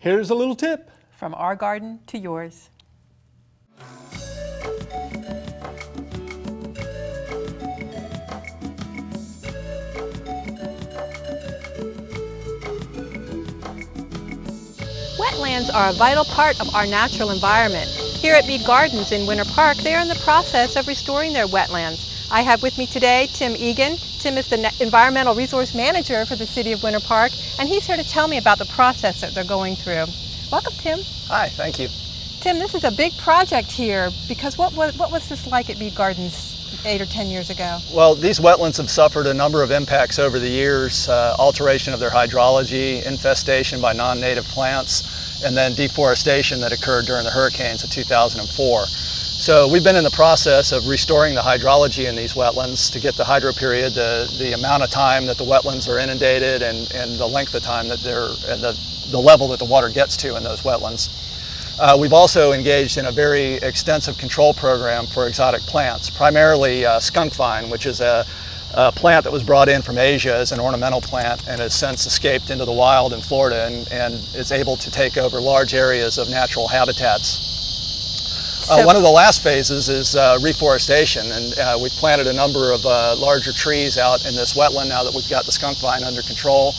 Here's a little tip. From our garden to yours. Wetlands are a vital part of our natural environment. Here at Mead Gardens in Winter Park, they are in the process of restoring their wetlands. I have with me today Tim Egan. Tim is the Environmental Resource Manager for the City of Winter Park, and he's here to tell me about the process that they're going through. Welcome, Tim. Hi, thank you. Tim, this is a big project here, because what was this like at Mead Gardens 8 or 10 years ago? Well, these wetlands have suffered a number of impacts over the years, alteration of their hydrology, infestation by non-native plants, and then deforestation that occurred during the hurricanes of 2004. So we've been in the process of restoring the hydrology in these wetlands to get the hydro period, the amount of time that the wetlands are inundated, and the length of time that the level that the water gets to in those wetlands. We've also engaged in a very extensive control program for exotic plants, primarily skunk vine, which is a plant that was brought in from Asia as an ornamental plant and has since escaped into the wild in Florida and is able to take over large areas of natural habitats. One of the last phases is reforestation, and we've planted a number of larger trees out in this wetland now that we've got the skunk vine under control.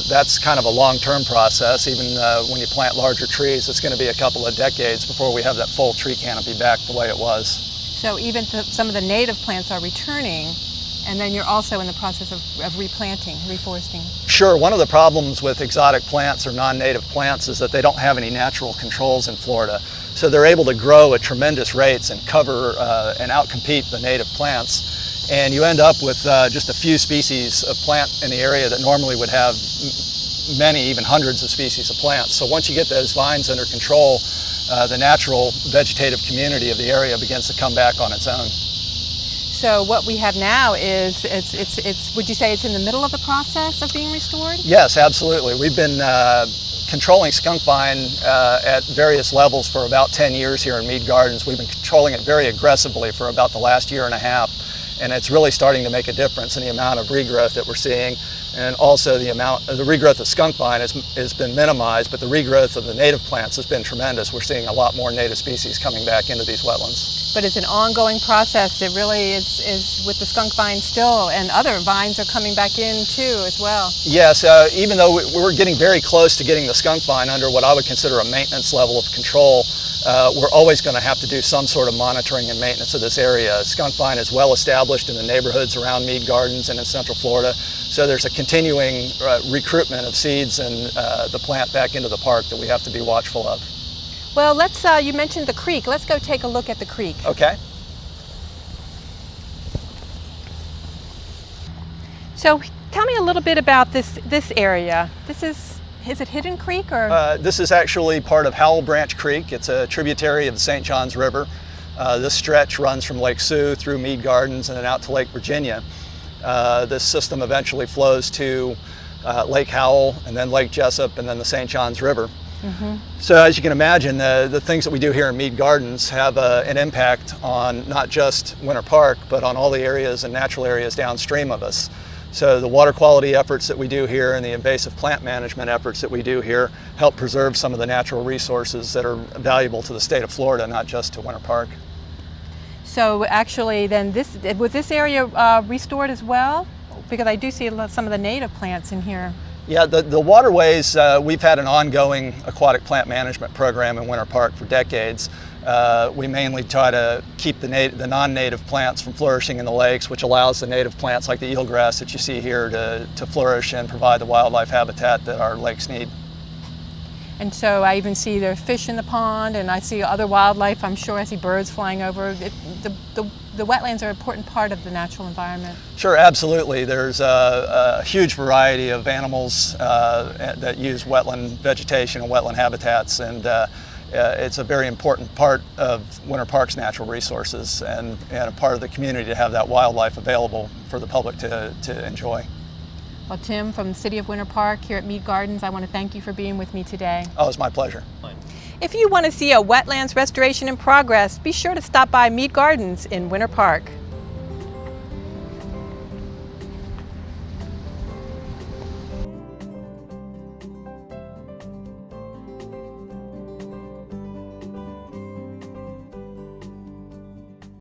That's kind of a long-term process. Even when you plant larger trees, it's going to be a couple of decades before we have that full tree canopy back the way it was. So even some of the native plants are returning, and then you're also in the process of replanting, reforesting. Sure. One of the problems with exotic plants or non-native plants is that they don't have any natural controls in Florida. So they're able to grow at tremendous rates and cover and outcompete the native plants. And you end up with just a few species of plant in the area that normally would have many, even hundreds of species of plants. So once you get those vines under control, the natural vegetative community of the area begins to come back on its own. So what we have now is, would you say it's in the middle of the process of being restored? Yes, absolutely. We've been controlling skunk vine at various levels for about 10 years here in Mead Gardens. We've been controlling it very aggressively for about the last year and a half, and it's really starting to make a difference in the amount of regrowth that we're seeing, and also the regrowth of skunk vine has been minimized, but the regrowth of the native plants has been tremendous. We're seeing a lot more native species coming back into these wetlands. But it's an ongoing process. It really is with the skunk vine still, and other vines are coming back in too as well. Yes, even though we're getting very close to getting the skunk vine under what I would consider a maintenance level of control, we're always going to have to do some sort of monitoring and maintenance of this area. Skunk vine is well established in the neighborhoods around Mead Gardens and in Central Florida, so there's a continuing recruitment of seeds and the plant back into the park that we have to be watchful of. Well, you mentioned the creek. Let's go take a look at the creek. Okay. So tell me a little bit about this area. Is it Hidden Creek or? This is actually part of Howell Branch Creek. It's a tributary of the St. Johns River. This stretch runs from Lake Sioux through Mead Gardens and then out to Lake Virginia. This system eventually flows to Lake Howell and then Lake Jessup and then the St. Johns River. Mm-hmm. So as you can imagine, the things that we do here in Mead Gardens have an impact on not just Winter Park, but on all the areas and natural areas downstream of us. So the water quality efforts that we do here and the invasive plant management efforts that we do here help preserve some of the natural resources that are valuable to the state of Florida, not just to Winter Park. So actually then was this area restored as well? Because I do see some of the native plants in here. Yeah, the waterways, we've had an ongoing aquatic plant management program in Winter Park for decades. We mainly try to keep the non-native plants from flourishing in the lakes, which allows the native plants like the eelgrass that you see here to flourish and provide the wildlife habitat that our lakes need. And so I even see there are fish in the pond, and I see other wildlife. I'm sure I see birds flying over. The wetlands are an important part of the natural environment. Sure, absolutely. There's a huge variety of animals that use wetland vegetation and wetland habitats, and it's a very important part of Winter Park's natural resources and a part of the community to have that wildlife available for the public to enjoy. Well, Tim, from the City of Winter Park here at Mead Gardens, I want to thank you for being with me today. Oh, it's my pleasure. If you want to see a wetlands restoration in progress, be sure to stop by Mead Gardens in Winter Park.